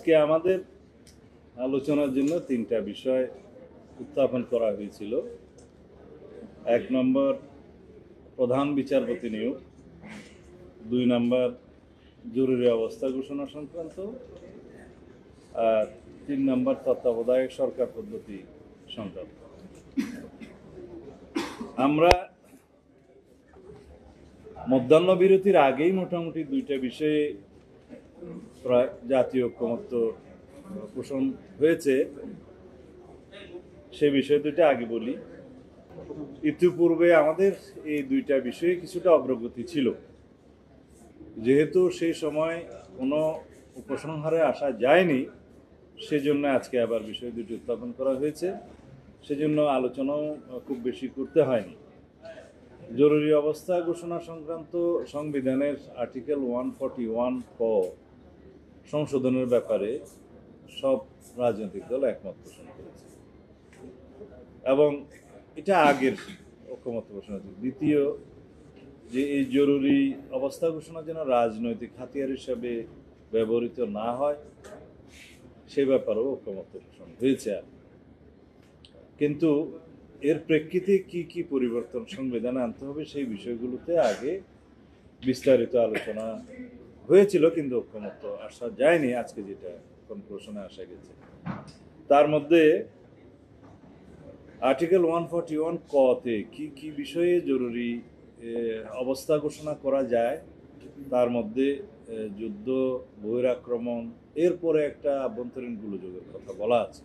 আজকে আমাদের আলোচনার জন্য তিনটা বিষয় উত্থাপন করা হয়েছিল। এক নম্বর প্রধান বিচারপতি নিয়োগ, 2 নম্বর জরুরি অবস্থা ঘোষণা সংক্রান্ত, আর 3 নম্বর তত্ত্বাবধায়ক সরকার পদ্ধতি সংক্রান্ত। আমরা মধ্যাহ্ন বিরতির আগেই মোটামুটি 2টা বিষয়ে প্রায় জাতীয় ঐক্যমত্য পোষণ হয়েছে। সে বিষয় 2টা আগে বলি। ইতিপূর্বে আমাদের এই 2টা বিষয়ে কিছুটা অগ্রগতি ছিল, যেহেতু সেই সময় কোনো উপসংহারে আসা যায়নি, সেজন্য আজকে আবার বিষয় 2টি উত্থাপন করা হয়েছে। সেজন্য আলোচনাও খুব বেশি করতে হয়নি। জরুরি অবস্থা ঘোষণা সংক্রান্ত সংবিধানের আর্টিকেল 141 ক সংশোধনের ব্যাপারে সব রাজনৈতিক দল একমত পোষণ করেছে এবং এটা আগের ঐক্যমত পোষণ হয়েছে। দ্বিতীয়, যে এই জরুরি অবস্থা ঘোষণা যেন রাজনৈতিক হাতিয়ার হিসাবে ব্যবহৃত না হয়, সে ব্যাপারেও ঐক্যমত পোষণ হয়েছে। কিন্তু এর প্রেক্ষিতে কি কি পরিবর্তন সংবিধানে আনতে হবে সেই বিষয়গুলোতে আগে বিস্তারিত আলোচনা হয়েছিল, কিন্তু ঐক্যমত আসা যায়নি। আজকে যেটা কনক্লুশনে আসা গেছে, তার মধ্যে আর্টিকেল 141 কতে কি কি বিষয়ে জরুরি অবস্থা ঘোষণা করা যায়, তার মধ্যে যুদ্ধ, বহিরাক্রমণ, এরপরে একটা আভ্যন্তরীণ গোলযোগের কথা বলা আছে।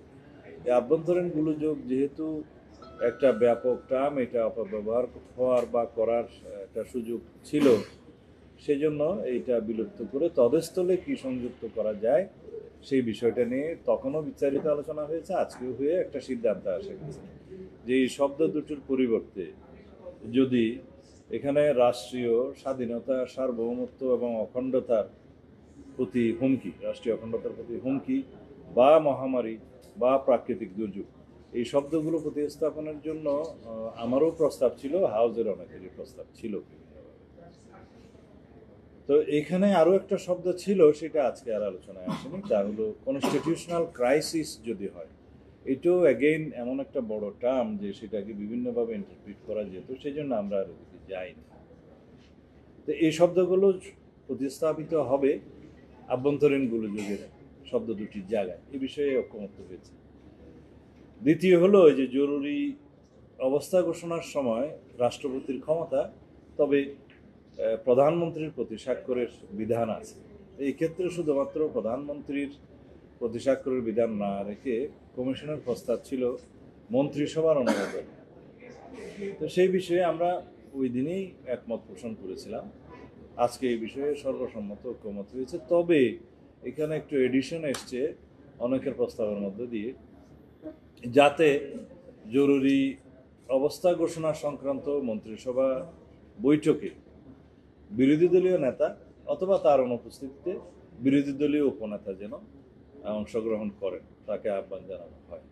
এই আভ্যন্তরীণ গোলযোগ যেহেতু একটা ব্যাপক টার্ম, এটা অপব্যবহার হওয়ার বা করার একটা সুযোগ ছিল, সেজন্য এইটা বিলুপ্ত করে তদস্থলে কি সংযুক্ত করা যায় সেই বিষয়টা নিয়ে তখনও বিস্তারিত আলোচনা হয়েছে। আজকেও হয়ে একটা সিদ্ধান্ত আসা গেছে যে এই শব্দ দুটির পরিবর্তে যদি এখানে রাষ্ট্রীয় স্বাধীনতা, সার্বভৌমত্ব এবং অখণ্ডতার প্রতি হুমকি, রাষ্ট্রীয় অখণ্ডতার প্রতি হুমকি বা মহামারী বা প্রাকৃতিক দুর্যোগ, এই শব্দগুলো প্রতিস্থাপনের জন্য আমারও প্রস্তাব ছিল, হাউজের অনেকেরই প্রস্তাব ছিল। তো এখানে আরও একটা শব্দ ছিল, সেটা আজকে আর আলোচনায় আসেনি, তা হলো কনস্টিটিউশনাল ক্রাইসিস যদি হয়। এটাও অ্যাগেইন এমন একটা বড় টার্ম যে সেটাকে বিভিন্নভাবে ইন্টারপ্রিট করা যেত, সেই জন্য আমরা আর ওদিকে যাইনি। তো এই শব্দগুলো প্রতিস্থাপিত হবে আভ্যন্তরীণ গোলযোগের শব্দ দুটির জায়গায়, এ বিষয়ে ঐক্যমত হয়েছে। দ্বিতীয় হলো যে জরুরি অবস্থা ঘোষণার সময় রাষ্ট্রপতির ক্ষমতা, তবে প্রধানমন্ত্রীর প্রতি স্বাক্ষরের বিধান আছে। এই ক্ষেত্রে শুধুমাত্র প্রধানমন্ত্রীর প্রতি স্বাক্ষরের বিধান না রেখে কমিশনের প্রস্তাব ছিল মন্ত্রিসভার অনুমোদন। তো সেই বিষয়ে আমরা ওই দিনেই একমত পোষণ করেছিলাম। আজকে এই বিষয়ে সর্বসম্মত ঐক্যমত হয়েছে। তবে এখানে একটু এডিশন এসছে অনেকের প্রস্তাবের মধ্যে দিয়ে, যাতে জরুরি অবস্থা ঘোষণা সংক্রান্ত মন্ত্রিসভা বৈঠকে বিরোধী দলীয় নেতা অথবা তার অনুপস্থিতিতে বিরোধী দলীয় উপনেতা যেন অংশগ্রহণ করেন, তাকে আহ্বান জানানো হয়।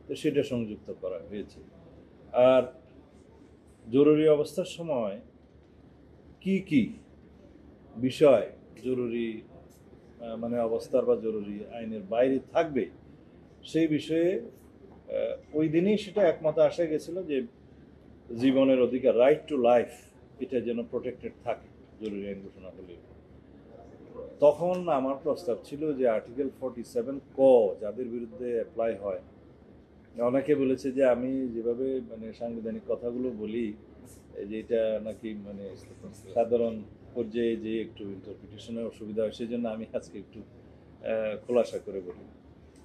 তো সেটা সংযুক্ত করা হয়েছে। আর জরুরি অবস্থার সময় কি কি বিষয় জরুরি মানে অবস্থার বা জরুরি আইনের বাইরে থাকবে, সেই বিষয়ে ওই দিনই সেটা একমতে আসা গেছিল যে জীবনের অধিকার, রাইট টু লাইফ, এটা যেন প্রোটেক্টেড থাকে জরুরি আইন ঘোষণা হলে। তখন আমার প্রস্তাব ছিল যে আর্টিকেল 47 ক যাদের বিরুদ্ধে অ্যাপ্লাই হয়, অনেকে বলেছে যে আমি যেভাবে মানে সাংবিধানিক কথাগুলো বলি, যে এটা নাকি মানে সাধারণ পর্যায়ে যে একটু ইন্টারপ্রিটেশনের অসুবিধা হয়, সেই জন্য আমি আজকে একটু খোলাসা করে বলি।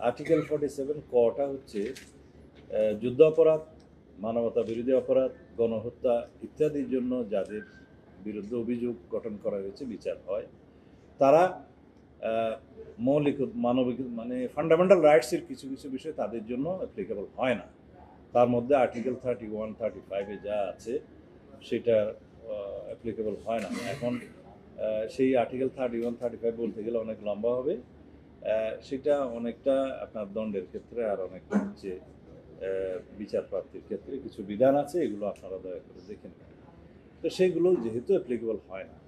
আর্টিকেল 47 কটা হচ্ছে যুদ্ধ অপরাধ, মানবতা বিরোধী অপরাধ, গণহত্যা ইত্যাদির জন্য যাদের বিরুদ্ধে অভিযোগ গঠন করা হয়েছে, বিচার হয়, তারা মৌলিক মানবিক মানে ফান্ডামেন্টাল রাইটসের কিছু কিছু বিষয় তাদের জন্য অ্যাপ্লিকেবল হয় না। তার মধ্যে আর্টিকেল 31, 35-এ যা আছে সেটা অ্যাপ্লিকেবল হয় না। এখন সেই আর্টিকেল 31, 35 বলতে গেলে অনেক লম্বা হবে, সেটা অনেকটা আপনার দণ্ডের ক্ষেত্রে, আর অনেকটা হচ্ছে বিচার প্রাপ্তির ক্ষেত্রে কিছু বিধান আছে, এগুলো আপনারা দয়া করে দেখে নেন। তো সেগুলো যেহেতু অ্যাপ্লিকেবল হয় না,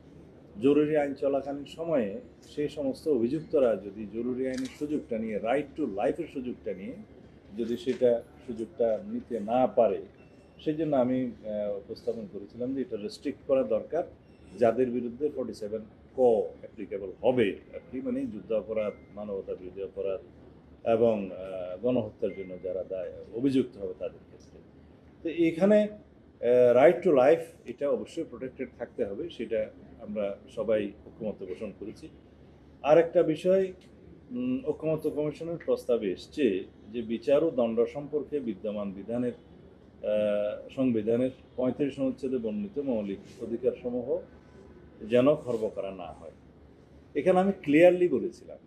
জরুরি আইন চলাকালীন সময়ে সেই সমস্ত অভিযুক্তরা যদি জরুরি আইনের সুযোগটা নিয়ে, রাইট টু লাইফের সুযোগটা নিয়ে যদি সুযোগটা নিতে না পারে, সেই জন্য আমি উপস্থাপন করেছিলাম যে এটা রেস্ট্রিক্ট করা দরকার, যাদের বিরুদ্ধে 47 ক অ্যাপ্লিকেবল হবে আর কি, মানে যুদ্ধ অপরাধ, মানবতা বিরোধী অপরাধ এবং গণহত্যার জন্য যারা অভিযুক্ত হবে তাদের ক্ষেত্রে। তো এখানে রাইট টু লাইফ এটা অবশ্যই প্রোটেক্টেড থাকতে হবে, সেটা আমরা সবাই ঐকমত্য পোষণ করেছি। আর একটা বিষয়, ঐকমত্য কমিশনের প্রস্তাবে এসছে যে বিচার ও দণ্ড সম্পর্কে বিদ্যমান সংবিধানের 35 অনুচ্ছেদে বর্ণিত মৌলিক অধিকারসমূহ যেন খর্ব করা না হয়। এখানে আমি ক্লিয়ারলি বলেছিলাম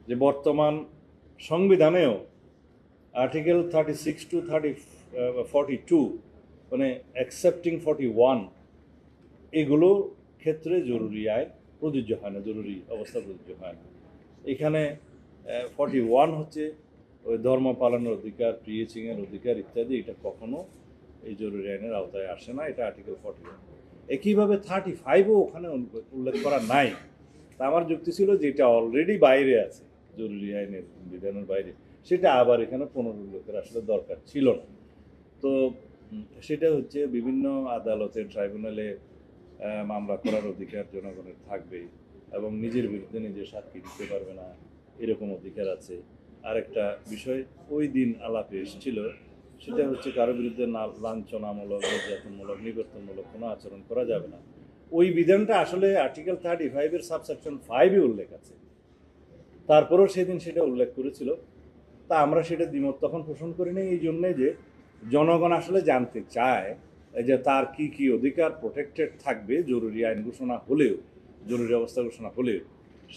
যে বর্তমান সংবিধানেও আর্টিকেল 36 টু 42 মানে অ্যাকসেপ্টিং 41 এগুলো ক্ষেত্রে জরুরি আইন প্রযোজ্য হয় না, জরুরি অবস্থা প্রযোজ্য হয় না। এখানে 41 হচ্ছে ওই ধর্ম পালনের অধিকার, প্রিচিংয়ের অধিকার ইত্যাদি, এটা কখনো এই জরুরি আইনের আওতায় আসে না, এটা আর্টিকেল 41। একইভাবে 35ও ওখানে উল্লেখ করা নাই। তা আমার যুক্তি ছিল যে এটা অলরেডি বাইরে আছে, জরুরি আইনের বিধানের বাইরে, সেটা আবার এখানে পুনরুল্লেখের আসলে দরকার ছিল না। তো সেটা হচ্ছে বিভিন্ন আদালতে, ট্রাইব্যুনালে মামলা করার অধিকার জনগণের থাকবে এবং নিজের বিরুদ্ধে নিজে সাক্ষী দিতে পারবে না, এরকম অধিকার আছে। আরেকটা বিষয় ওই দিন আলাপে এসেছিল, সেটা হচ্ছে কারো বিরুদ্ধে লাঞ্ছনামূলক, নির্যাতনমূলক, নিবর্তনমূলক কোনো আচরণ করা যাবে না। ওই বিধানটা আসলে আর্টিকেল 35-এর সাবসেকশন 5-এ উল্লেখ আছে, তারপরেও সেদিন সেটা উল্লেখ করেছিল। তা আমরা সেটা দ্বিমত তখন পোষণ করি না, এই জন্যে যে জনগণ আসলে জানতে চায় যে তার কি কি অধিকার প্রোটেক্টেড থাকবে জরুরি আইন ঘোষণা হলেও, জরুরি অবস্থা ঘোষণা হলেও।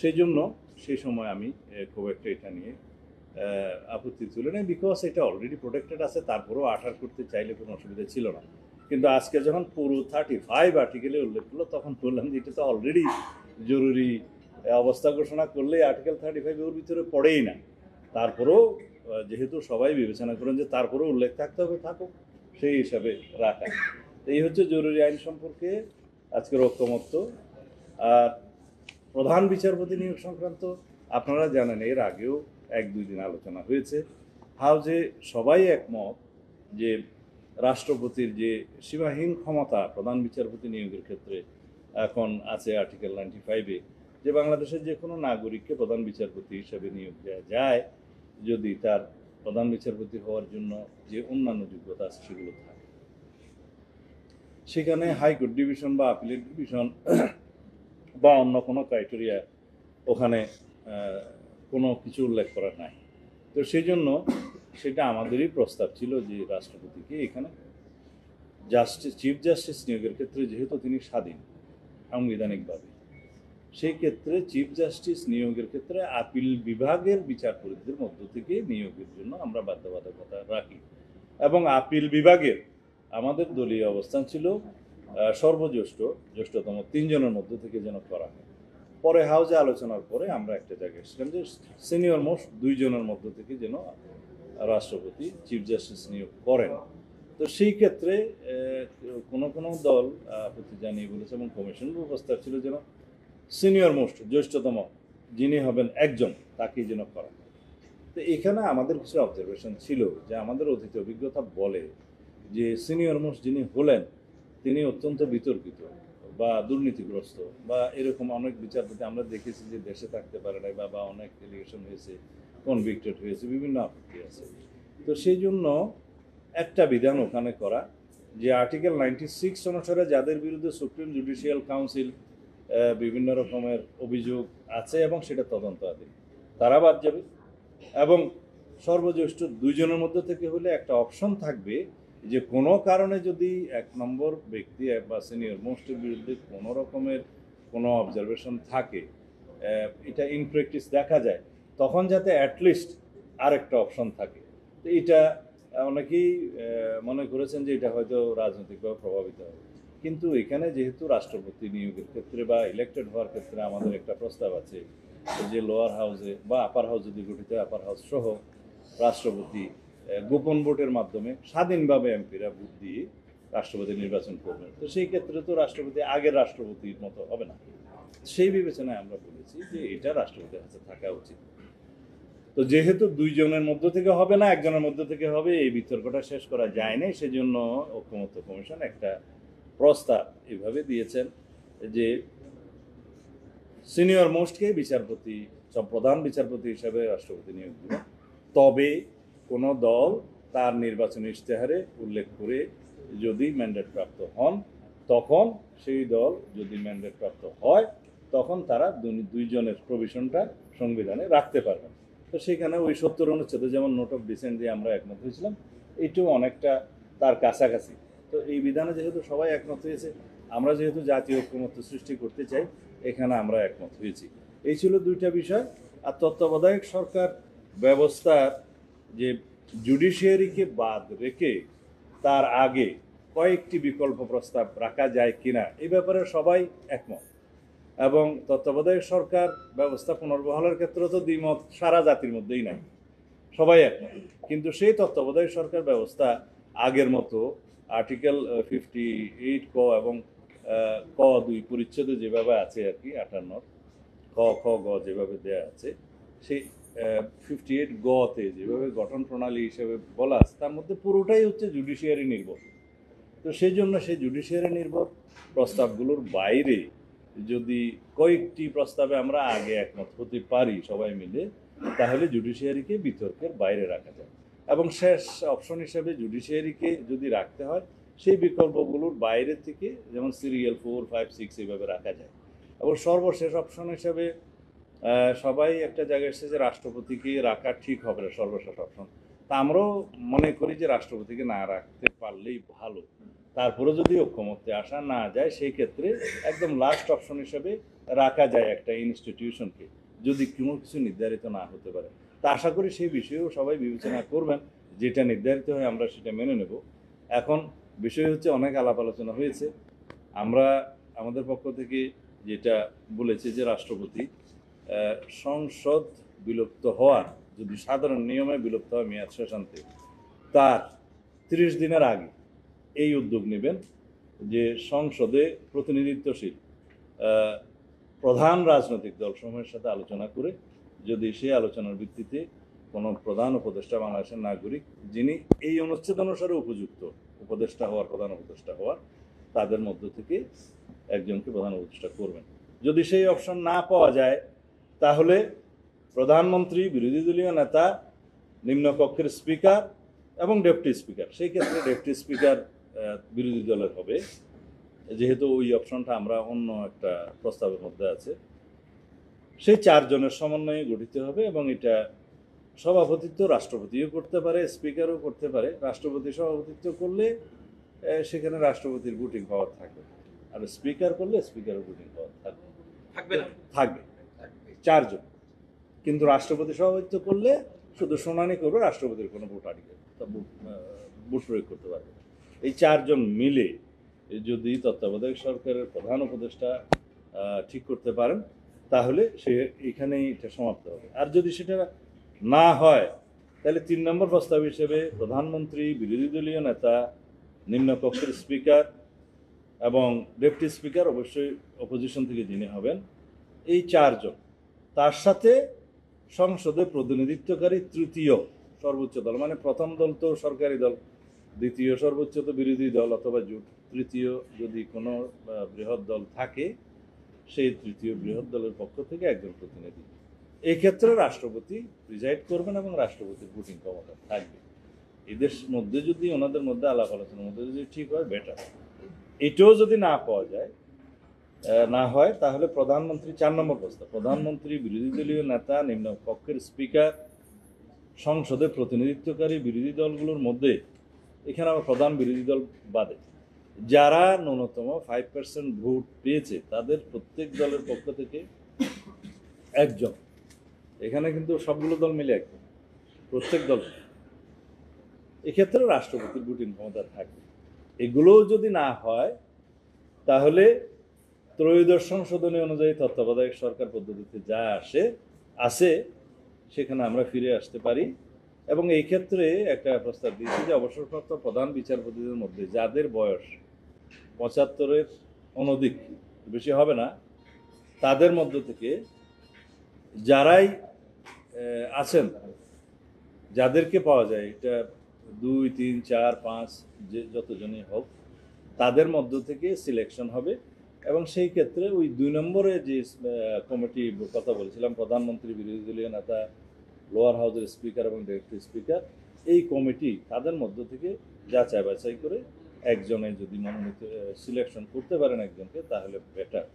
সেই জন্য সেই সময় আমি খুব একটা এটা নিয়ে আপত্তি তুলে নেই, বিকজ এটা অলরেডি প্রোটেক্টেড আছে, তারপরেও 18 করতে চাইলে কোনো অসুবিধা ছিল না। কিন্তু আজকে যখন পুরো 35 আর্টিকেলে উল্লেখ করলো, তখন বললাম যে এটা তো অলরেডি জরুরি অবস্থা ঘোষণা করলে আর্টিকেল 35 ওর ভিতরে পড়েই না। তারপরেও যেহেতু সবাই বিবেচনা করেন যে তারপরেও উল্লেখ থাকতে হবে, থাকুক, সেই হিসাবে রাখা। এই হচ্ছে জরুরি আইন সম্পর্কে আজকের ঐকমত্য। আর প্রধান বিচারপতি নিয়োগ সংক্রান্ত আপনারা জানেন এর আগেও 1-2 দিন আলোচনা হয়েছে। হাউজে সবাই একমত যে রাষ্ট্রপতির যে সীমাহীন ক্ষমতা প্রধান বিচারপতি নিয়োগের ক্ষেত্রে এখন আছে আর্টিকেল 95-এ, যে বাংলাদেশের যে কোনো নাগরিককে প্রধান বিচারপতি হিসেবে নিয়োগ দেওয়া যায় যদি তার প্রধান বিচারপতি হওয়ার জন্য যে অন্যান্য যোগ্যতা আছে সেগুলো থাকে। সেখানে হাইকোর্ট ডিভিশন বা আপিলেট ডিভিশন বা অন্য কোনো ক্রাইটেরিয়া ওখানে কোনো কিছু উল্লেখ করা নাই। তো সেই জন্য সেটা আমাদেরই প্রস্তাব ছিল যে রাষ্ট্রপতিকে এখানে চিফ জাস্টিস নিয়োগের ক্ষেত্রে, যেহেতু তিনি স্বাধীন সাংবিধানিকভাবে, সেই ক্ষেত্রে চিফ জাস্টিস নিয়োগের ক্ষেত্রে আপিল বিভাগের বিচারপতিদের মধ্য থেকে নিয়োগের জন্য আমরা বাধ্যবাধকতা রাখি। এবং আপিল বিভাগের আমাদের দলীয় অবস্থান ছিল জ্যেষ্ঠতম 3 জনের মধ্য থেকে যেন করা হয়। পরে হাউজে আলোচনার পরে আমরা একটা জায়গায় এসেছিলাম যে সিনিয়র মোস্ট 2 জনের মধ্য থেকে যেন রাষ্ট্রপতি চিফ জাস্টিস নিয়োগ করেন। তো সেই ক্ষেত্রে কোনো কোনো দল আপত্তি জানিয়ে বলেছে এবং কমিশনের প্রস্তাব ছিল যেন সিনিয়র মোস্ট, জ্যেষ্ঠতম যিনি হবেন একজন, তাকেই যেন করা হয়। তো এখানে আমাদের কিছু অবজারভেশন ছিল যে আমাদের অতীত অভিজ্ঞতা বলে যে সিনিয়র মোস্ট যিনি হলেন তিনি অত্যন্ত বিতর্কিত বা দুর্নীতিগ্রস্ত বা এরকম অনেক বিচারপতি আমরা দেখেছি যে দেশে থাকতে পারে না, বা অনেক এলিগেশন হয়েছে, কনভিক্টেড হয়েছে, বিভিন্ন আপত্তি আছে। তো সেই জন্য একটা বিধান ওখানে করা যে আর্টিকেল 96 অনুসারে যাদের বিরুদ্ধে সুপ্রিম জুডিশিয়াল কাউন্সিল বিভিন্ন রকমের অভিযোগ আছে এবং সেটা তদন্তাধীন, তারা বাদ যাবে। এবং সর্বজ্যেষ্ঠ 2 জনের মধ্যে থেকে হলে একটা অপশন থাকবে যে কোনো কারণে যদি 1 নম্বর ব্যক্তি বা সিনিয়র মোস্টের বিরুদ্ধে কোনো রকমের কোনো অবজারভেশন থাকে, এটা ইন প্র্যাকটিস দেখা যায়, তখন যাতে অ্যাটলিস্ট আরেকটা অপশন থাকে। তো এটা অনেকেই মনে করেছেন যে এটা হয়তো রাজনৈতিকভাবে প্রভাবিত হবে, কিন্তু এখানে যেহেতু রাষ্ট্রপতি নিয়োগের ক্ষেত্রে বা ইলেক্টেড হওয়ার ক্ষেত্রে আমাদের একটা প্রস্তাব আছে যে লোয়ার হাউসে বা আপার হাউস যদি গঠিত, আপার হাউস সহ রাষ্ট্রপতি গোপন ভোটের মাধ্যমে স্বাধীনভাবে এমপিরা ভোট দিয়ে রাষ্ট্রপতি নির্বাচন করবেন। তো সেই ক্ষেত্রে তো রাষ্ট্রপতি আগের রাষ্ট্রপতির মতো হবে না। সেই বিবেচনায় আমরা বলেছি যে এটা রাষ্ট্রপতির হাতে থাকা উচিত। তো যেহেতু দুইজনের মধ্য থেকে হবে না, একজনের মধ্য থেকে হবে, এই বিতর্কটা শেষ করা যায় না, সেজন্য ঐকমত্য কমিশন একটা প্রস্তাব এভাবে দিয়েছেন যে সিনিয়র মোস্টকে বিচারপতি, সব প্রধান বিচারপতি হিসাবে রাষ্ট্রপতি নিয়োগ দিবেন। তবে কোনো দল তার নির্বাচনী ইশতেহারে উল্লেখ করে যদি ম্যান্ডেট প্রাপ্ত হন, তখন সেই দল যদি ম্যান্ডেট প্রাপ্ত হয় তখন তারা দুইজনের প্রভিশনটা সংবিধানে রাখতে পারবেন। তো সেখানে ওই 70 অনুচ্ছেদে যেমন নোট অফ ডিসেন্ট দিয়ে আমরা একমত হয়েছিলাম, এইটাও অনেকটা তার কাছাকাছি। তো এই বিধানে যেহেতু সবাই একমত হয়েছে, আমরা যেহেতু জাতীয় ঐকমত্য সৃষ্টি করতে চাই, এখানে আমরা একমত হয়েছি। এই ছিল দুইটা বিষয়। আর তত্ত্বাবধায়ক সরকার ব্যবস্থার যে জুডিশিয়ারিকে বাদ রেখে তার আগে কয়েকটি বিকল্প প্রস্তাব রাখা যায় কিনা এই ব্যাপারে সবাই একমত। এবং তত্ত্বাবধায়ক সরকার ব্যবস্থা পুনর্বহালের ক্ষেত্রে তো দ্বিমত সারা জাতির মধ্যেই নাই, সবাই একমত। কিন্তু সেই তত্ত্বাবধায়ক সরকার ব্যবস্থা আগের মতো আর্টিকেল 58 ক এবং ক 2 পরিচ্ছেদে যেভাবে আছে আর কি, 58 ক খ গ যেভাবে দেয়া আছে, সেই 58 গতে যেভাবে গঠন প্রণালী হিসেবে বলা আছে, তার মধ্যে পুরোটাই হচ্ছে জুডিশিয়ারি নির্ভর। তো সেই জন্য সেই জুডিশিয়ারি নির্ভর প্রস্তাবগুলোর বাইরে যদি কয়েকটি প্রস্তাবে আমরা আগে একমত হতে পারি সবাই মিলে, তাহলে জুডিশিয়ারিকে বিতর্কের বাইরে রাখা যায়। এবং শেষ অপশন হিসেবে জুডিশিয়ারিকে যদি রাখতে হয়, সেই বিকল্পগুলোর বাইরে থেকে যেমন সিরিয়াল 4, 5, 6 এইভাবে রাখা যায়। এবং সর্বশেষ অপশন হিসেবে সবাই একটা জায়গায় এসেছে যে রাষ্ট্রপতিকে রাখা ঠিক হবে না, সর্বশেষ অপশন। তা আমরাও মনে করি যে রাষ্ট্রপতিকে না রাখতে পারলেই ভালো। তারপরে যদি ঐকমত্যে আসা না যায়, সেই ক্ষেত্রে একদম লাস্ট অপশন হিসেবে রাখা যায় একটা ইনস্টিটিউশনকে, যদি কোনো কিছু নির্ধারিত না হতে পারে। তা আশা করি সেই বিষয়েও সবাই বিবেচনা করবেন, যেটা নির্ধারিত হয় আমরা সেটা মেনে নেব। এখন বিষয় হচ্ছে অনেক আলাপ আলোচনা হয়েছে, আমরা আমাদের পক্ষ থেকে যেটা বলেছি যে রাষ্ট্রপতি সংসদ বিলুপ্ত হওয়ার, যদি সাধারণ নিয়মে বিলুপ্ত হয় মেয়াদ শেষান্তে, তার 30 দিনের আগে এই উদ্যোগ নেবেন যে সংসদে প্রতিনিধিত্বশীল প্রধান রাজনৈতিক দলসমূহের সাথে আলোচনা করে যদি সেই আলোচনার ভিত্তিতে কোনো প্রধান উপদেষ্টা, বাংলাদেশের নাগরিক যিনি এই অনুচ্ছেদ অনুসারে উপযুক্ত উপদেষ্টা হওয়ার, প্রধান উপদেষ্টা হওয়ার, তাদের মধ্য থেকে একজনকে প্রধান উপদেষ্টা করবেন। যদি সেই অপশন না পাওয়া যায়, তাহলে প্রধানমন্ত্রী, বিরোধী দলীয় নেতা, নিম্নকক্ষের স্পিকার এবং ডেপুটি স্পিকার, সেই ক্ষেত্রে ডেপুটি স্পিকার বিরোধী দলের হবে, যেহেতু ওই অপশনটা আমরা অন্য একটা প্রস্তাবের মধ্যে আছে। সেই 4 জনের সমন্বয়ে গঠিত হবে এবং এটা সভাপতিত্ব রাষ্ট্রপতিও করতে পারে, স্পিকারও করতে পারে। রাষ্ট্রপতি সভাপতিত্ব করলে সেখানে রাষ্ট্রপতির ভোটিং পাওয়ার থাকবে, আর স্পিকার করলে স্পিকারের ভোটিং পাওয়ার থাকবে 4 জন। কিন্তু রাষ্ট্রপতি সভাপতিত্ব করলে শুধু শুনানি করবে, রাষ্ট্রপতির কোনো ভোট প্রয়োগ করতে পারবে। এই 4 জন মিলে যদি তত্ত্বাবধায়ক সরকারের প্রধান উপদেষ্টা ঠিক করতে পারেন, তাহলে সে এখানেই এটা সমাপ্ত হবে। আর যদি সেটা না হয়, তাহলে 3 নম্বর প্রস্তাব হিসেবে প্রধানমন্ত্রী, বিরোধী দলীয় নেতা, নিম্নকক্ষের স্পিকার এবং ডেপুটি স্পিকার, অবশ্যই অপোজিশন থেকে যিনি হবেন, এই 4 জন, তার সাথে সংসদে প্রতিনিধিত্বকারী তৃতীয় সর্বোচ্চ দল, মানে প্রথম দল তো সরকারি দল, দ্বিতীয় সর্বোচ্চ তো বিরোধী দল অথবা জোট, তৃতীয় যদি কোনো বৃহৎ দল থাকে, সেই তৃতীয় বৃহৎ দলের পক্ষ থেকে একজন প্রতিনিধি। এই ক্ষেত্রে রাষ্ট্রপতি প্রিজাইড করবেন এবং রাষ্ট্রপতির ভোটিং ক্ষমতা থাকবে। এদের মধ্যে যদি ওনাদের মধ্যে আলাপ আলোচনার মধ্যে যদি ঠিক হয়, বেটার। এটাও যদি না পাওয়া যায়, না হয়, তাহলে প্রধানমন্ত্রী, 4 নম্বর প্রস্তাব, প্রধানমন্ত্রী, বিরোধী দলীয় নেতা, নিম্নকক্ষের স্পিকার, সংসদে প্রতিনিধিত্বকারী বিরোধী দলগুলোর মধ্যে, এখানে আবার প্রধান বিরোধী দল বাদে যারা ন্যূনতম 5% ভোট পেয়েছে, তাদের প্রত্যেক দলের পক্ষ থেকে একজন, এখানে কিন্তু সবগুলো দল মিলে একজন, প্রত্যেক দল, এক্ষেত্রে রাষ্ট্রপতির ভোটিং ক্ষমতা থাকবে। এগুলোও যদি না হয়, তাহলে ত্রয়োদশ সংশোধনী অনুযায়ী তত্ত্বাবধায়ক সরকার পদ্ধতিতে যা আসে সেখানে আমরা ফিরে আসতে পারি এবং এই ক্ষেত্রে একটা প্রস্তাব দিয়েছি যে অবসরপ্রাপ্ত প্রধান বিচারপতিদের মধ্যে যাদের বয়স 75-এর অনধিক, বেশি হবে না, তাদের মধ্য থেকে যারাই আছেন, যাদেরকে পাওয়া যায়, এটা 2, 3, 4, 5 যে যতজনই হোক, তাদের মধ্য থেকে সিলেকশন হবে। এবং সেই ক্ষেত্রে ওই 2 নম্বরে যে কমিটি কথা বলেছিলাম, প্রধানমন্ত্রী, বিরোধী দলীয় নেতা, লোয়ার হাউসের স্পিকার এবং ডেপুটি স্পিকার, এই কমিটি তাদের মধ্য থেকে যাচাই বাছাই করে একজনে যদি মনোনীত সিলেকশন করতে পারেন একজনকে, তাহলে বেটার।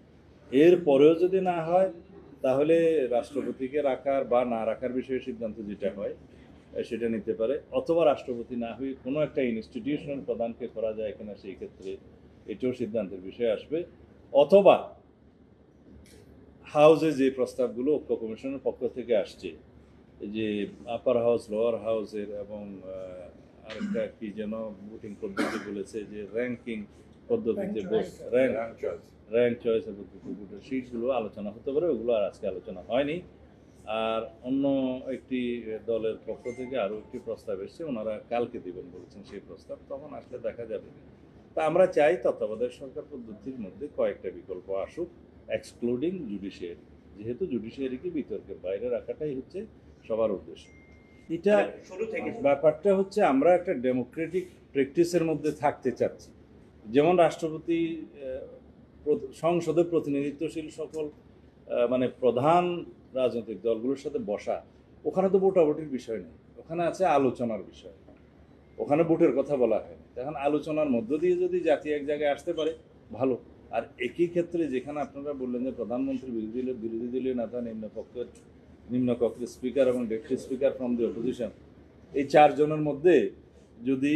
এর পরেও যদি না হয়, তাহলে রাষ্ট্রপতিকে রাখার বা না রাখার বিষয়ে সিদ্ধান্ত যেটা হয় সেটা নিতে পারে, অথবা রাষ্ট্রপতি না হয়ে কোনো একটা ইনস্টিটিউশনাল প্রধানকে করা যায় কিনা, সেই ক্ষেত্রে এটাও সিদ্ধান্তের বিষয়ে আসবে। অথবা হাউসে যে প্রস্তাবগুলো ঐক্য কমিশনের পক্ষ থেকে আসছে, যে আপার হাউস, লোয়ার হাউসের, এবং আরেকটা কি যেন ভোটিং পদ্ধতি বলেছে, যে র্যাঙ্কিং পদ্ধতিতে র্যাঙ্ক চয়েসের পদ্ধতিতে সিটগুলো আলোচনা হতে পারে, ওগুলো আর আজকে আলোচনা হয়নি। আর অন্য একটি দলের পক্ষ থেকে আরও একটি প্রস্তাব এসছে, ওনারা কালকে দিবেন বলেছেন সেই প্রস্তাব, তখন আসলে দেখা যাবে। তা আমরা চাই তত্ত্বাবধায়ক সরকার পদ্ধতির মধ্যে কয়েকটা বিকল্প আসুক, এক্সক্লুডিং জুডিশিয়ারি, যেহেতু জুডিশিয়ারিকে বিতর্কের বাইরে রাখাটাই হচ্ছে সবার উদ্দেশ্য। এটা ব্যাপারটা হচ্ছে আমরা একটা ডেমোক্রেটিক প্র্যাকটিসের মধ্যে থাকতে চাচ্ছি। যেমন রাষ্ট্রপতি সংসদে প্রতিনিধিত্বশীল সকল মানে প্রধান রাজনৈতিক দলগুলোর সাথে বসা, ওখানে তো ভোটাভুটির বিষয় নেই, ওখানে আছে আলোচনার বিষয়, ওখানে ভোটের কথা বলা হয়। এখন আলোচনার মধ্য দিয়ে যদি জাতি এক জায়গায় আসতে পারে, ভালো। আর একই ক্ষেত্রে যেখানে আপনারা বললেন যে প্রধানমন্ত্রী, বিরোধী দলীয় নেতা, নিম্নকক্ষের স্পিকার এবং deputy speaker from the opposition, এই 4 জনের মধ্যে যদি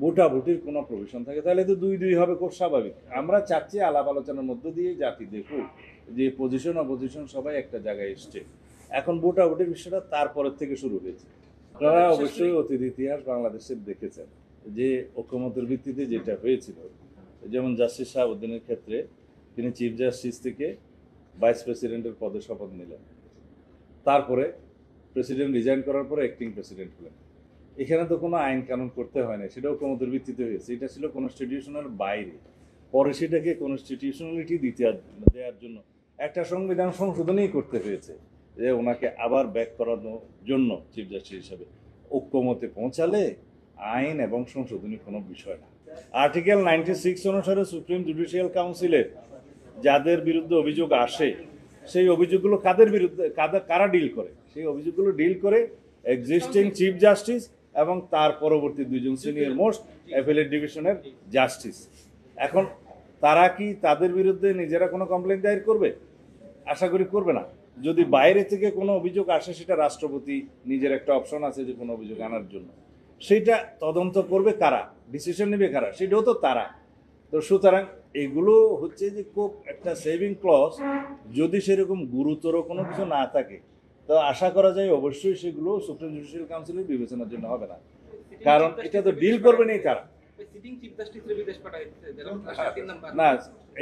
ভোটাভুটির কোনো প্রভিশন থাকে, তাহলে তো 2-2 হবে, খুব স্বাভাবিক। আমরা চাচ্ছি আলাপ আলোচনার মধ্য দিয়ে জাতি দেখুক যে পজিশন অপোজিশন সবাই একটা জায়গায় এসছে। এখন ভোটাভুটির বিষয়টা তারপরের থেকে শুরু হয়েছে। আপনারা অবশ্যই অতীত ইতিহাস বাংলাদেশের দেখেছেন যে ঐকমত্যের ভিত্তিতে যেটা হয়েছিল, যেমন জাস্টিস শাহাবুদ্দিনের ক্ষেত্রে তিনি চিফ জাস্টিস থেকে ভাইস প্রেসিডেন্টের পদে শপথ নিলেন, তারপরে প্রেসিডেন্ট রিজাইন করার পরে অ্যাক্টিং প্রেসিডেন্ট হলেন। এখানে তো কোনো আইন কানুন করতে হয় না, সেটা ঐকমত্যের ভিত্তিতে হয়েছে। এটা ছিল কনস্টিটিউশনের বাইরে, পরে সেটাকে কনস্টিটিউশনালিটি দেওয়ার জন্য একটা সংবিধান সংশোধনই করতে হয়েছে, যে ওনাকে আবার ব্যাক করানোর জন্য চিফ জাস্টিস হিসাবে। ঐক্যমতে পৌঁছালে আইন এবং সংশোধনী কোনো বিষয় না। আর্টিকেল 96 অনুসারে সুপ্রিম জুডিশিয়াল কাউন্সিলের যাদের বিরুদ্ধে অভিযোগ আসে, সেই অভিযোগগুলো কাদের বিরুদ্ধে, কারা ডিল করে, সেই অভিযোগগুলো ডিল করে এক্সিস্টিং চিফ জাস্টিস এবং তার পরবর্তী 2 জন সিনিয়র মোস্ট অ্যাপেলেট ডিভিশনের জাস্টিস। এখন তারা কি তাদের বিরুদ্ধে নিজেরা কোনো কমপ্লেন দায়ের করবে? আশা করি করবে না। যদি বাইরে থেকে কোনো অভিযোগ আসে, সেটা রাষ্ট্রপতি নিজের একটা অপশন আছে যে কোনো অভিযোগ আনার জন্য, সেটা তদন্ত করবে কারা, ডিসিশন নেবে কারা, সেটাও তো তারা। তো সুতরাং এগুলো হচ্ছে যে খুব একটা সেভিং ক্লজ, যদি সেরকম গুরুতর কোনো কিছু না থাকে, তো আশা করা যায় অবশ্যই সেগুলো সুপ্রিম জুডিশিয়াল কাউন্সিলের বিবেচনার জন্য হবে না, কারণ এটা তো ডিল করবে না তারা। না,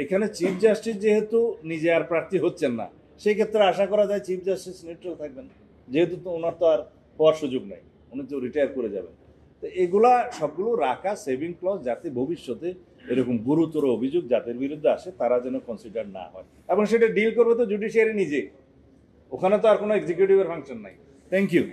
এখানে চিফ জাস্টিস যেহেতু নিজে আর প্রার্থী হচ্ছেন না, সেই ক্ষেত্রে আশা করা যায় চিফ জাস্টিস নিউট্রাল থাকবেন, যেহেতু তো ওনার তো আর হওয়ার সুযোগ নাই, উনি তো রিটায়ার করে যাবেন। তো এগুলা সবগুলো রাখা সেভিং ক্লজ, যাতে ভবিষ্যতে এরকম গুরুতর অভিযোগ যাদের বিরুদ্ধে আসে তারা যেন কনসিডার না হয়, এবং সেটা ডিল করবে তো জুডিশিয়ারি নিজে, ওখানে তো আর কোনো এক্সিকিউটিভের ফাংশন নাই। Thank you.